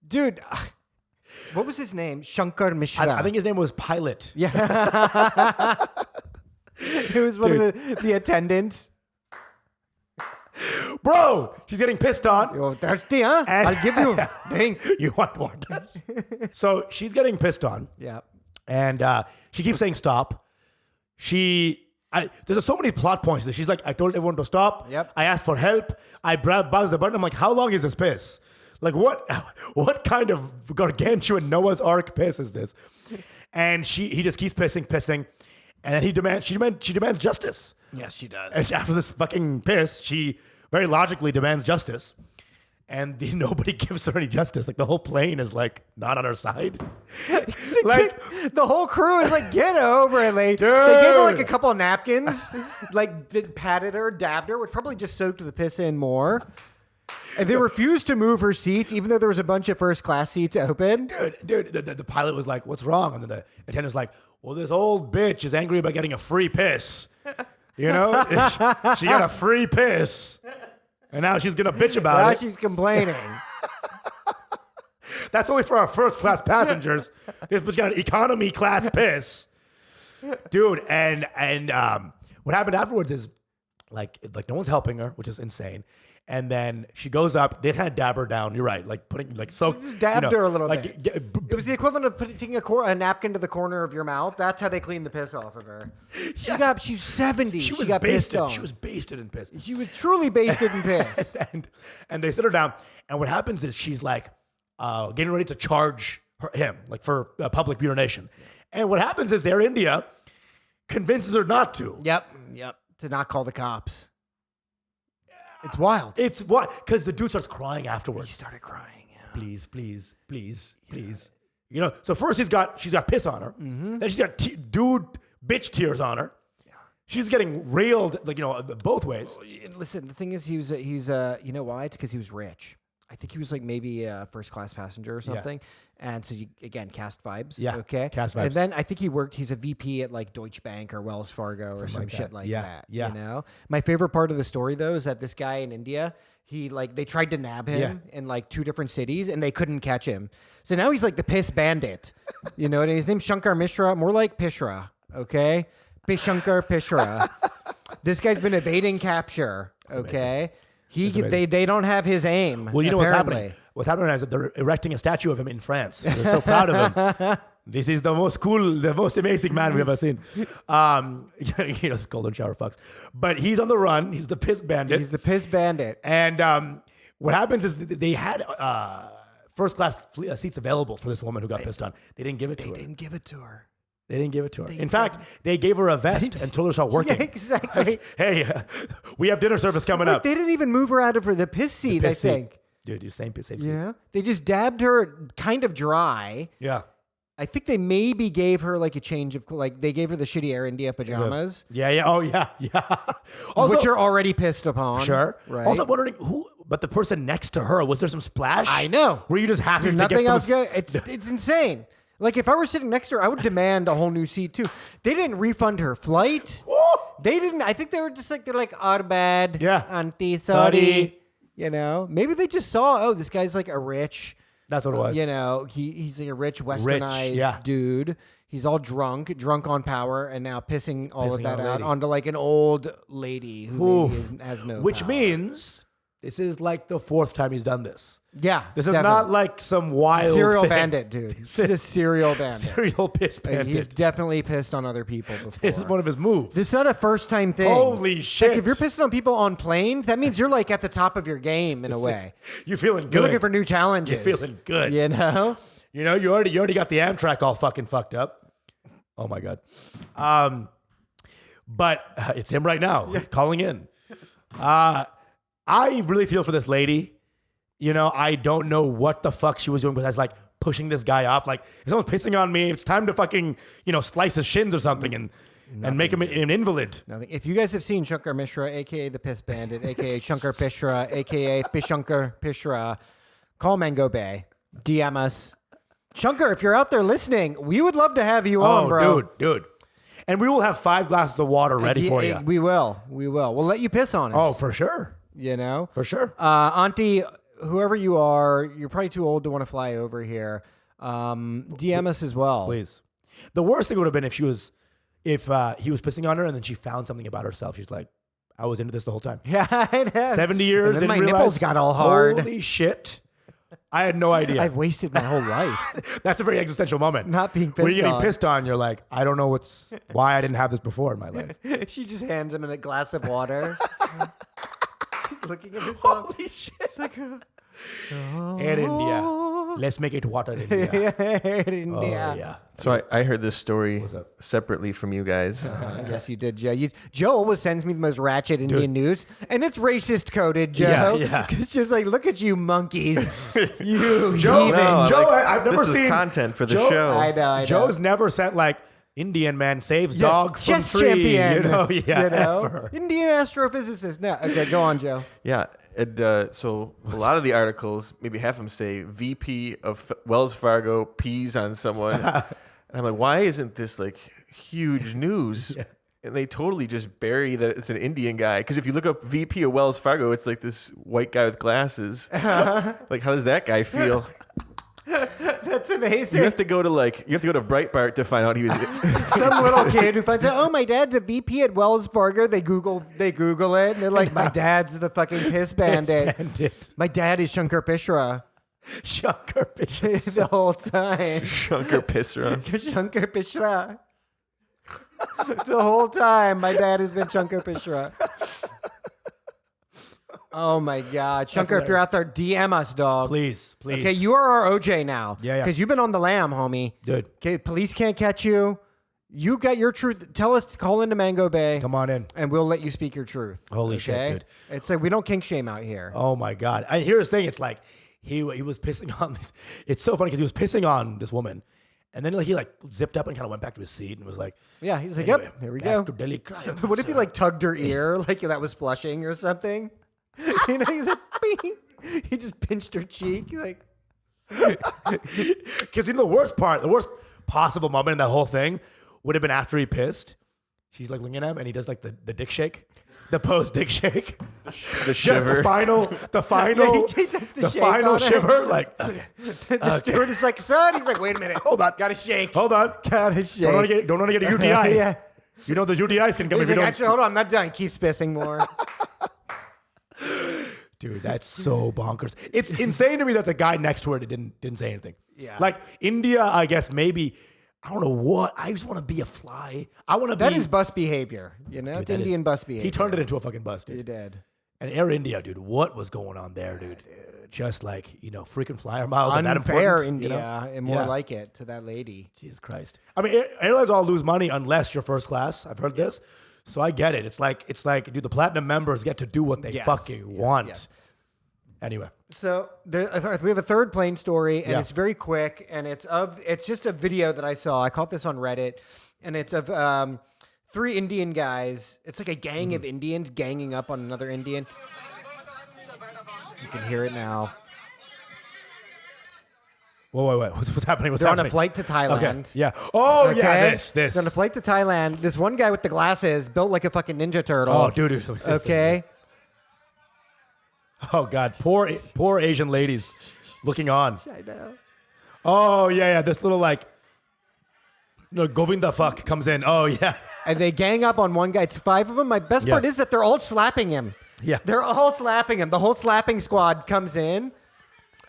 dude, what was his name? Shankar Mishra. I think his name was Pilot. Yeah. It was one of the attendants. Bro, she's getting pissed on. You're thirsty, huh? I'll give you. Dang. You want water? So she's getting pissed on. Yeah. And she keeps saying stop. There's so many plot points that she's like, I told everyone to stop. Yep. I asked for help. I buzzed the button. I'm like, how long is this piss? Like what kind of gargantuan Noah's Ark piss is this? And he just keeps pissing. And then she demands justice. Yes, she does. And after this fucking piss, she very logically demands justice. And nobody gives her any justice. Like the whole plane is like not on her side. Like the whole crew is like, get over it, lady. Dude. They gave her like a couple of napkins, like patted her, dabbed her, which probably just soaked the piss in more. And they refused to move her seats, even though there was a bunch of first class seats open. Dude, the pilot was like, what's wrong? And then the attendant was like, well, this old bitch is angry about getting a free piss. You know? She got a free piss. And now she's going to bitch about it. Now she's complaining. That's only for our first class passengers. This bitch got an economy class piss. Dude, and what happened afterwards is like no one's helping her, which is insane. And then she goes up. They kind of dab her down. You're right, like putting like soak. Just dabbed her a little bit. It was the equivalent of taking a napkin to the corner of your mouth. That's how they clean the piss off of her. She was 70. She was got basted. pissed She was basted in piss. She was truly basted in piss. and they sit her down. And what happens is she's like getting ready to charge him like for public urination. And what happens is Air India convinces her not to. Yep. To not call the cops. It's wild. It's what? Because the dude starts crying afterwards. He started crying. Yeah. Please. You know, so first she's got piss on her. Mm-hmm. Then she's got bitch tears on her. Yeah. She's getting railed, like, you know, both ways. Listen, the thing is, he's you know why? It's because he was rich. I think he was like maybe a first class passenger or something. Yeah. And so again, cast vibes. Yeah. Okay. Cast vibes. And then I think he's a VP at like Deutsche Bank or Wells Fargo or some shit like that. Yeah. You know? My favorite part of the story though is that this guy in India, they tried to nab him in like 2 different cities and they couldn't catch him. So now he's like the piss bandit. You know, and his name's Shankar Mishra, more like Pishra. Okay. Shankar Pishra. This guy's been evading capture. That's okay. They don't have his aim. Well, you know apparently. what's happening? What's happening is that they're erecting a statue of him in France. They're so proud of him. This is the most cool, the most amazing man we've ever seen. You know, this golden shower fucks. But he's on the run. He's the piss bandit. And what happens is they had first class seats available for this woman who got pissed on. They didn't give it to her. They didn't give it to her. They didn't give it to her. In fact, they gave her a vest and told her to start working. Yeah, exactly. Hey, we have dinner service coming up. They didn't even move her out of the piss seat, Piss seat. I think. Dude, same seat. Yeah. They just dabbed her kind of dry. Yeah. I think they maybe gave her like a change of, like, they gave her the shitty Air India pajamas. Yeah. Oh, yeah. Also, which are already pissed upon. sure. Right. Also, wondering but the person next to her, was there some splash? I know. Were you just happy There's to nothing get some? else good. It's insane. Like, if I were sitting next to her, I would demand a whole new seat too. They didn't refund her flight. They didn't. I think they were just like, they're like, our bad. Yeah. Auntie, Sorry. sorry. You know, maybe they just saw, oh, this guy's like a rich. That's what it was. You know, he's like a rich, westernized dude. He's all drunk on power, and now pissing all of Pissing that on a out lady. onto like an old lady who maybe has no Which power. means this is like the 4th time he's done this. Yeah. This is not like some wild serial thing. bandit, dude. He's a serial bandit. Serial piss Like, bandit. he's definitely pissed on other people before. It's one of his moves. This is not a first time thing. Holy shit. Like, if you're pissing on people on planes, that means you're like at the top of your game in a way. You're feeling good. You're looking for new challenges. You're feeling good. You know? You know, you already got the Amtrak all fucking fucked up. Oh my God. But it's him right now calling in. I really feel for this lady. You know, I don't know what the fuck she was doing besides like pushing this guy off. Like, if someone's pissing on me, it's time to fucking, slice his shins or something and make him an invalid. Nothing. If you guys have seen Shankar Mishra, aka the Piss Bandit, aka Shankar Pishra, aka Bishankar Pishra, call Mango Bay. DM us. Shankar, if you're out there listening, we would love to have you on, bro. Dude. And we will have 5 glasses of water ready for you. We will. We'll let you piss on us. Oh, for sure. You know? For sure. Auntie, whoever you are, you're probably too old to want to fly over here. DM us as well. Please. The worst thing would have been if he was pissing on her and then she found something about herself. She's like, I was into this the whole time. Yeah, I know. 70 years. And then my didn't nipples realize, got all hard. Holy shit. I had no idea. I've wasted my whole life That's a very existential moment. not being pissed When you're getting on. pissed on, you're like, I don't know why I didn't have this before in my life. She just hands him in a glass of water. She's looking at herself. Holy shit. She's like, Air India. Let's make it water India. India. Oh, yeah. So I heard this story separately from you guys. Yes, you did, Joe. Joe always sends me the most ratchet Indian news, and it's racist coded, Joe. Yeah. It's just like, look at you monkeys. You Joe, heathen. No, Joe, like, I've never this seen is content for the Joe- show. I know. Joe's never sent like Indian man saves dog from chess tree. champion. Ever. Indian astrophysicist. No, okay, go on, Joe. Yeah. So a lot of the articles, maybe half of them say VP of Wells Fargo pees on someone. And I'm like, why isn't this like huge news? Yeah. And they totally just bury that it's an Indian guy. Because if you look up VP of Wells Fargo, it's like this white guy with glasses. Like, how does that guy feel? That's amazing. You have to go to Breitbart to find out he was. Some little kid who finds out, oh, my dad's a VP at Wells Fargo. They Google it, and they're like, my dad's the fucking piss bandit. My dad is Shankar Pishra Shankar Pishra. the whole time. Shankar Pishra. Shankar Pishra. The whole time, my dad has been Shankar Pishra. Oh my God, Shankar! If you're out there, DM us, dog. Please. Okay, you are our OJ now. Yeah. Because you've been on the lam, homie. Dude. Okay, police can't catch you. You got your truth. Tell us to call into Mango Bay. Come on in. And we'll let you speak your truth. Holy shit, dude. It's like we don't kink shame out here. Oh my God. Here's the thing. It's like he was pissing on this. It's so funny because he was pissing on this woman. And then he zipped up and kind of went back to his seat and was like, Yeah, he's like, anyway, yep, here we back go. to Delhi crime. What if he tugged her ear like that was flushing or something? You know, he's like, bing. He just pinched her cheek. Because the worst possible moment in that whole thing would have been after he pissed. She's looking at him and he does the dick shake, the post dick shake, The shiver. Just the final he does the shake on her. shiver. Like, okay. The steward is like, son. He's like, wait a minute. Hold on. Gotta shake. Hold on. Gotta shake. Don't want to get a UTI. Yeah. You know the UTIs can come He's if you like, don't. actually, hold on. I'm not done. Keeps pissing more. Dude, that's so bonkers. It's insane to me that the guy next to her didn't say anything. Yeah. Like India, I guess maybe. I don't know what. I just want to be a fly. I want to be. That is bus behavior. You know, it's that Indian is- bus behavior. He turned it into a fucking bus, dude. He did. And Air India, dude, what was going on there, dude? just like, freaking flyer miles are that Unfair, important. India, and more like it to that lady. Jesus Christ. I mean, airlines all lose money unless you're first class. I've heard this. So I get it. It's like, dude, the platinum members get to do what they fucking want. Yes. Anyway. So we have a third plane story, and Yeah. it's very quick, and it's just a video that I saw. I caught this on Reddit, and it's of 3 Indian guys. It's like a gang of Indians ganging up on another Indian. You can hear it now. Whoa, wait. What's happening? What's They're happening? on a flight to Thailand. Okay. Yeah. Oh, Okay? yeah. This. They're on a flight to Thailand. This one guy with the glasses, built like a fucking Ninja Turtle. Oh, dude. Okay. Oh, God. Poor Asian ladies looking on. I know. Oh, yeah. This little, Govinda fuck comes in. Oh, yeah. And they gang up on one guy. It's 5 of them. My best part is that they're all slapping him. Yeah. They're all slapping him. The whole slapping squad comes in.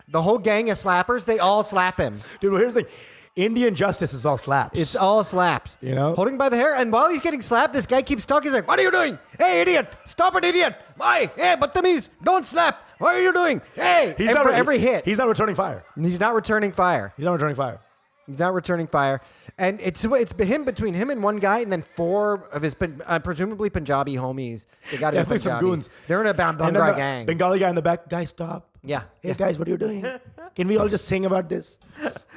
The whole gang of slappers, they all slap him. Dude, well, here's the thing. Indian justice is all slaps. It's all slaps. Holding by the hair. And while he's getting slapped, this guy keeps talking. He's like, what are you doing? Hey, idiot. Stop it, idiot. Why? Hey, badtamiz. Don't slap. What are you doing? Hey. For every hit. He's not returning fire. He's not returning fire. He's not returning fire. He's not returning fire. And it's between him and one guy, and then 4 of his presumably Punjabi homies. They got to be think some Punjabis. goons. They're in a And then Bhangra the gang. Bengali guy in the back. Guys, stop. Yeah. Hey, guys, what are you doing? Can we all just sing about this?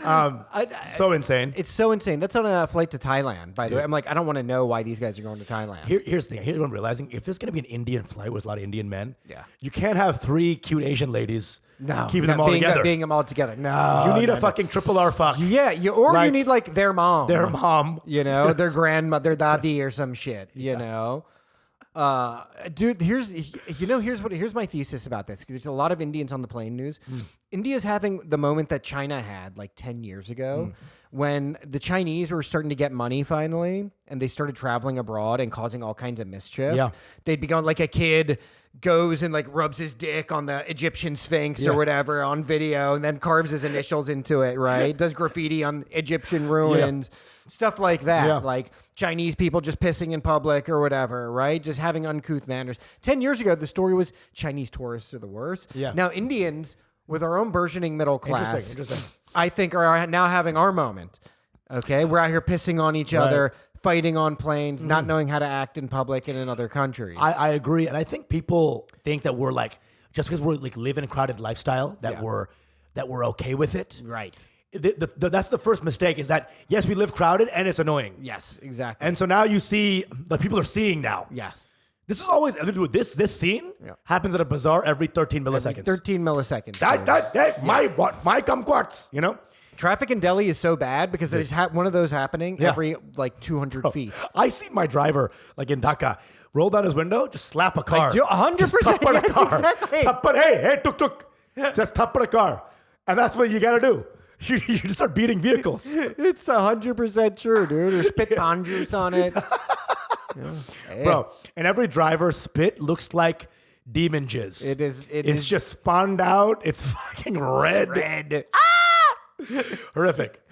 So insane. It's so insane. That's on a flight to Thailand, by the way. I'm like, I don't want to know why these guys are going to Thailand. Here's the thing. Here's what I'm realizing. If there's going to be an Indian flight with a lot of Indian men, Yeah. you can't have 3 cute Asian ladies keeping not them all together. Being them all together. No. You need a fucking triple R fuck. Yeah, you need like their mom. Their mom. Their grandma, their dadi or some shit, Dude, here's my thesis about this, because there's a lot of Indians on the plane news. India's having the moment that China had like 10 years ago when the Chinese were starting to get money finally, and they started traveling abroad and causing all kinds of mischief. Yeah. They'd be going like a kid goes and like rubs his dick on the Egyptian Sphinx or whatever on video, and then carves his initials into it, right? Does graffiti on Egyptian ruins, stuff like that. Yeah. Like Chinese people just pissing in public or whatever, right? Just having uncouth manners. 10 years ago, the story was Chinese tourists are the worst. Yeah. Now Indians, with our own burgeoning middle class, Interesting. I think are now having our moment. Okay, we're out here pissing on each other, fighting on planes, not knowing how to act in public and in other countries. I agree. And I think people think that we're like, just because we're like living a crowded lifestyle, that we're okay with it. Right. That's the first mistake, is that, yes, we live crowded and it's annoying. Yes, exactly. And so now you see, the people are seeing now. yes. This is always, this scene happens at a bazaar every 13 milliseconds. 13 milliseconds. My kumquats, Traffic in Delhi is so bad because there's one of those happening every like 200 feet. I see my driver, like in Dhaka, roll down his window, just slap a car. 100%. Just tappad a Yes, car. exactly. Tappad, hey, tuk. Just tappad a car. And that's what you got to do. You just start beating vehicles. It's 100% true, dude. Or spit bond juice on it. Hey. Bro, and every driver's spit looks like demon jizz. It's just spawned out. It's fucking red. Red. Horrific.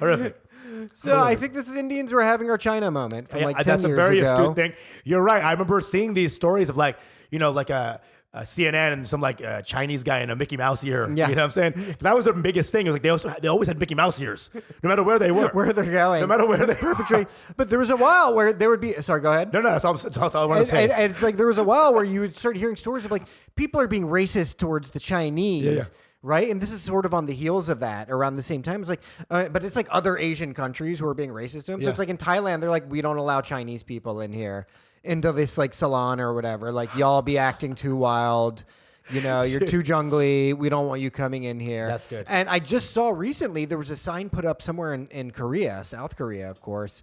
So I think this is Indians were having our China moment from like 10 that's years a very ago. astute thing. You're right. I remember seeing these stories of like a CNN and some like Chinese guy in a Mickey Mouse ear. Yeah. You know what I'm saying? That was their biggest thing. It was like they always had Mickey Mouse ears, no matter where they were. Where they're going. No matter where they perpetrate. But there was a while where there would be. Sorry, go ahead. No, that's all I want to say. And it's like there was a while where you would start hearing stories of like people are being racist towards the Chinese. Yeah. Right. And this is sort of on the heels of that around the same time. It's like, but it's like other Asian countries who are being racist to them. So it's like in Thailand, they're like, we don't allow Chinese people in here into this like salon or whatever. Like y'all be acting too wild. You're too jungly. We don't want you coming in here. That's good. And I just saw recently there was a sign put up somewhere in Korea, South Korea, of course,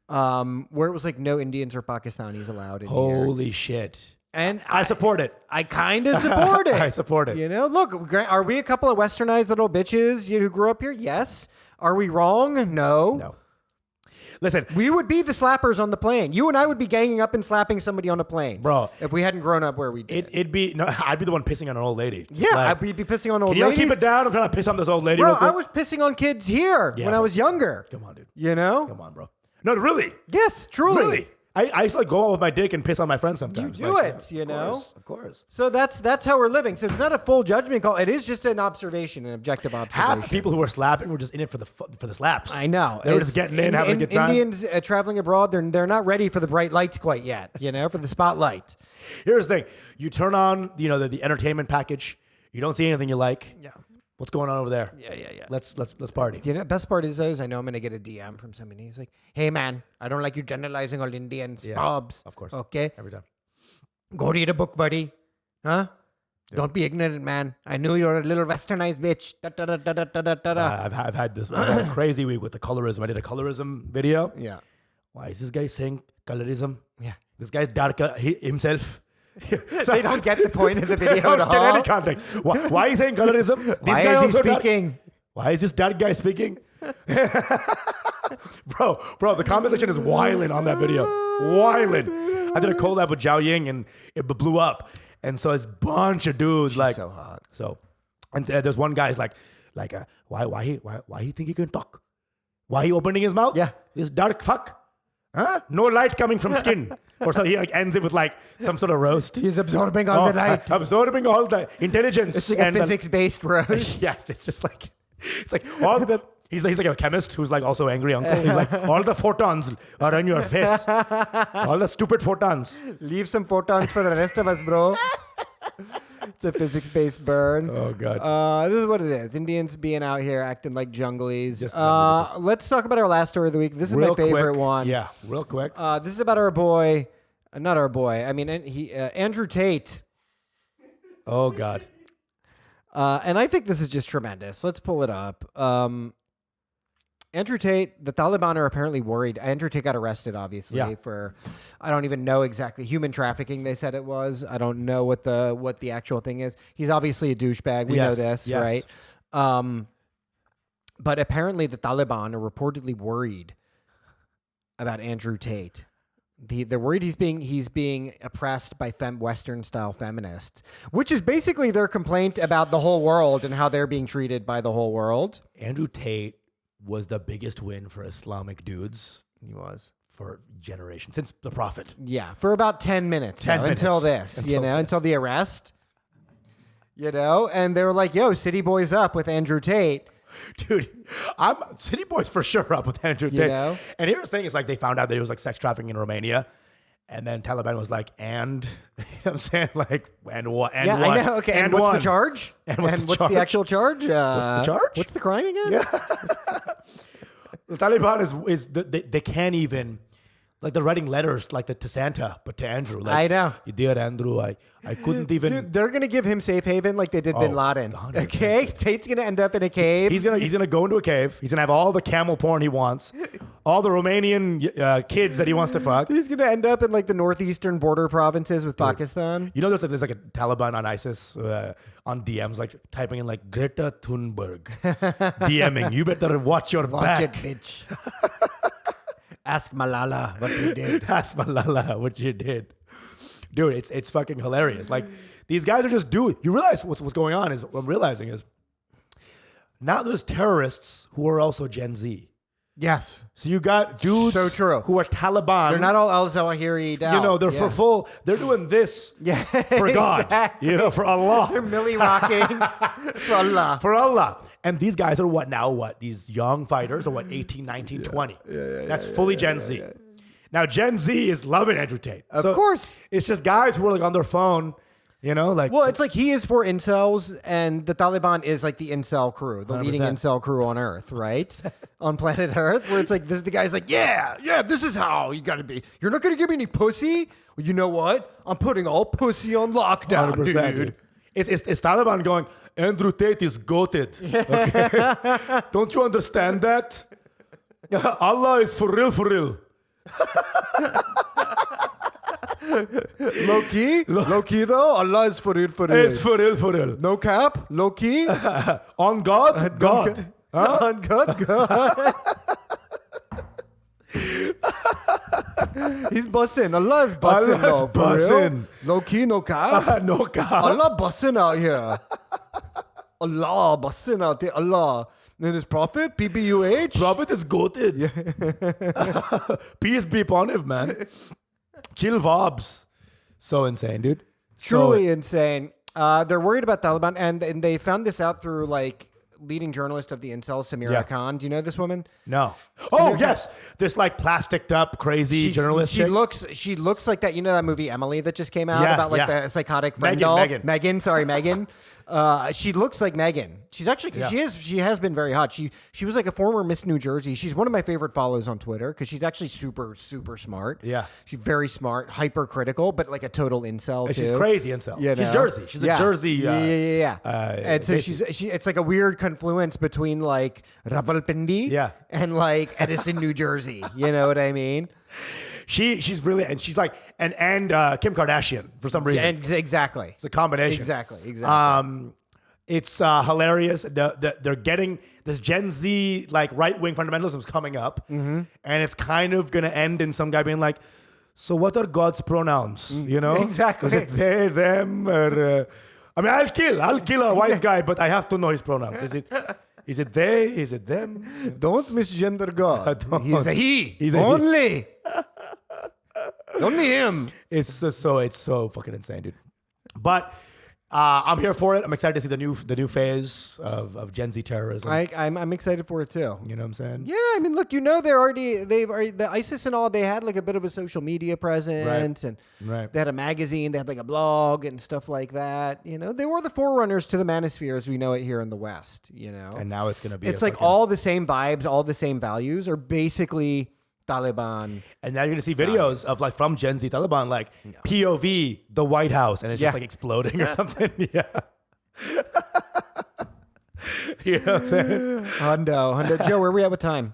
where it was like no Indians or Pakistanis allowed in here. Holy shit. And I support it. I kind of support it. I support it. Look, are we a couple of westernized little bitches who grew up here? Yes. Are we wrong? No. No. Listen, We would be the slappers on the plane. You and I would be ganging up and slapping somebody on a plane. Bro. If we hadn't grown up where we did. I'd be the one pissing on an old lady. Yeah, Like, I'd be pissing on old can you all ladies. keep it down? I'm trying to piss on this old lady Bro, real quick. I was pissing on kids here when I was younger. Come on, dude. You know? Come on, bro. No, really. Yes, truly. Really? I used to like go out with my dick and piss on my friends sometimes. You do Like, it, you know? Of course. So that's how we're living. So it's not a full judgment call. It is just an observation, an objective observation. Half the people who were slapping were just in it for the slaps. I know. They were just getting in, having a good time. Indians traveling abroad, they're not ready for the bright lights quite yet, you know, for the spotlight. Here's the thing. You turn on, the entertainment package. You don't see anything you like. Yeah. What's going on over there? Yeah. Let's party. You know, best part is I know I'm going to get a DM from somebody. He's like, hey, man, I don't like you generalizing all Indians. Yeah, Snobs. of course. Okay? Every time. Go read a book, buddy. Huh? Yeah. Don't be ignorant, man. I knew you're a little westernized bitch. I've had this crazy week with the colorism. I did a colorism video. Yeah. Why is this guy saying colorism? Yeah. This guy's darker himself. So they don't get the point of the video They don't at get all. any context. Why is he saying colorism? This Why guy is he also speaking? Why is this dark guy speaking? bro, the comment section is wilding on that video. Wilding. I did a collab with Zhao Ying and it blew up. And so it's a bunch of dudes like so hot. So, and there's one guy's like, why he think he can talk? Why he opening his mouth? Yeah. This dark fuck. Huh? No light coming from skin. Or so he like ends it with like some sort of roast. He's absorbing all the light. Absorbing all the intelligence. It's like a physics-based roast. Yes, it's just like all the. He's like a chemist who's like also angry uncle. He's like, all the photons are on your face. All the stupid photons. Leave some photons for the rest of us, bro. It's a physics-based burn. Oh, God. This is what it is. Indians being out here acting like junglies. Just let's talk about our last story of the week. This is real my favorite quick. one. Yeah, real quick. This is about our boy. Not our boy. I mean, Andrew Tate. Oh, God. And I think this is just tremendous. Let's pull it up. Andrew Tate, the Taliban are apparently worried. Andrew Tate got arrested, obviously, for, I don't even know exactly, human trafficking, they said it was. I don't know what the actual thing is. He's obviously a douchebag. We know this, right? But apparently the Taliban are reportedly worried about Andrew Tate. They're worried he's being oppressed by Western-style feminists, which is basically their complaint about the whole world and how they're being treated by the whole world. Andrew Tate was the biggest win for Islamic dudes. He was. For generations, since the Prophet. Yeah, for about 10 minutes. 10 minutes. Until this, until the arrest. And they were like, yo, City Boys up with Andrew Tate. Dude, I'm City Boys for sure up with Andrew Tate. know? And here's the thing, is like they found out that he was like sex trafficking in Romania. And then Taliban was like, and, you know what I'm saying? Like, and what? And Yeah, what? I know. Okay, and what? what's the charge? And what's the the actual charge? What's the charge? What's the crime again? The Taliban is they can't even, like they're writing letters like to Santa, but to Andrew. Like, I know. Dear Andrew, I couldn't even. Dude, they're going to give him safe haven like they did Bin Laden. 100%. Okay? Tate's going to end up in a cave. He's gonna go into a cave. He's gonna have all the camel porn he wants, all the Romanian kids that he wants to fuck. He's going to end up in like the northeastern border provinces with Pakistan. You know, there's like a Taliban on ISIS on DMs, like typing in like Greta Thunberg, DMing. You better watch your Watch back. it, bitch. Ask Malala what you did. Ask Malala what you did. Dude, it's fucking hilarious. Like, these guys are just dudes. You realize what's going on is, what I'm realizing is, now there's terrorists who are also Gen Z. Yes. So you got dudes So true. who are Taliban. They're not all al-Zawahiri down. You know, they're for full, they're doing this for God. Exactly. You know, for Allah. They're milli rocking for Allah. For Allah. And these guys are what? These young fighters are 18, 19, 20. That's fully Gen Z. Now, Gen Z is loving Andrew Tate. Of course. It's just guys who are like on their phone, you know, like. Well, it's like he is for incels, and the Taliban is like the incel crew, the leading 100%. incel crew on Earth, right? On planet Earth, where it's like, this is the guy's like, yeah, this is how you gotta be. You're not gonna give me any pussy? Well, you know what? I'm putting all pussy on lockdown, 100%, dude. It's Taliban going, Andrew Tate is goated. Okay? Don't you understand that? Allah is for real. Low key though, Allah is for real. It's for real. No cap, low key. On God, God. Huh? On God. He's bussing. Allah is bussing. Allah's though, for real. bussing. Low key, no cap. No God. Allah bussing out here. Allah bussing out there. Allah. And his prophet, PBUH. Prophet is goated. Peace be upon him, man. Chill vibes. So insane, dude. Truly insane. They're worried about Taliban, and they found this out through like leading journalist of the incels, Samira Khan. Do you know this woman? No. Oh yes, this like plasticed up, crazy journalist. She looks like that. You know that movie Emily that just came out about like the psychotic friend doll? Megan. Sorry, Megan. She looks like Megan. She's actually she has been very hot. She was like a former Miss New Jersey. She's one of my favorite follows on Twitter because she's actually super smart. Yeah, she's very smart, hypercritical, but like a total incel too. She's crazy incel. You know? She's Jersey. She's a Jersey. Yeah. And so it's like a weird confluence between like Rawalpindi and like Edison, New Jersey. You know what I mean? She's really, and she's like, and Kim Kardashian for some reason. Exactly. It's a combination. Exactly. It's hilarious. They're getting this Gen Z like right wing fundamentalism is coming up, and it's kind of gonna end in some guy being like, "So what are God's pronouns?" You know, exactly. Is it they, them, or I mean, I'll kill a white guy, but I have to know his pronouns. Is it they? Is it them? Don't misgender God. He's a he. He's a only. Only him. It's so fucking insane, dude. But I'm here for it. I'm excited to see the new phase of Gen Z terrorism. I'm excited for it too. You know what I'm saying? Yeah, I mean, look, the ISIS and all. They had like a bit of a social media presence, and they had a magazine. They had like a blog and stuff like that. You know, they were the forerunners to the manosphere as we know it here in the West. You know, and now it's gonna be. It's like all the same vibes, all the same values are basically Taliban. And now you're gonna see videos of like from Gen Z Taliban, like POV the White House, and it's just like exploding or something. Yeah. You know what I'm saying? Hundo. Joe, where are we at with time?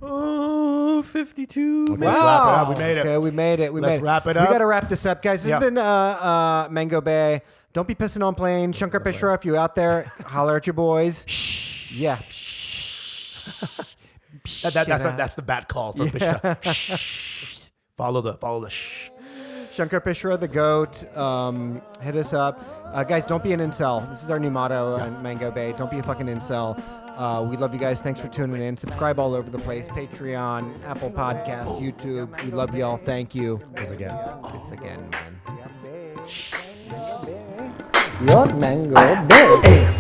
52. Wow. We made it. Okay, we made it. Let's wrap it up. We got to wrap this up, guys. This has been Mango Bay. Don't be pissing on planes. Shankar Pishra, if you out there, holler at your boys. Yeah. That's the bat call for Pishra. Follow the shh. Shankar Pishra, the goat. Hit us up. Guys, don't be an incel. This is our new motto on Mango Bay. Don't be a fucking incel. We love you guys. Thanks for tuning in. Subscribe all over the place. Patreon, Apple Podcasts, YouTube. We love y'all. Thank you. This again, man. Your Mango Bay.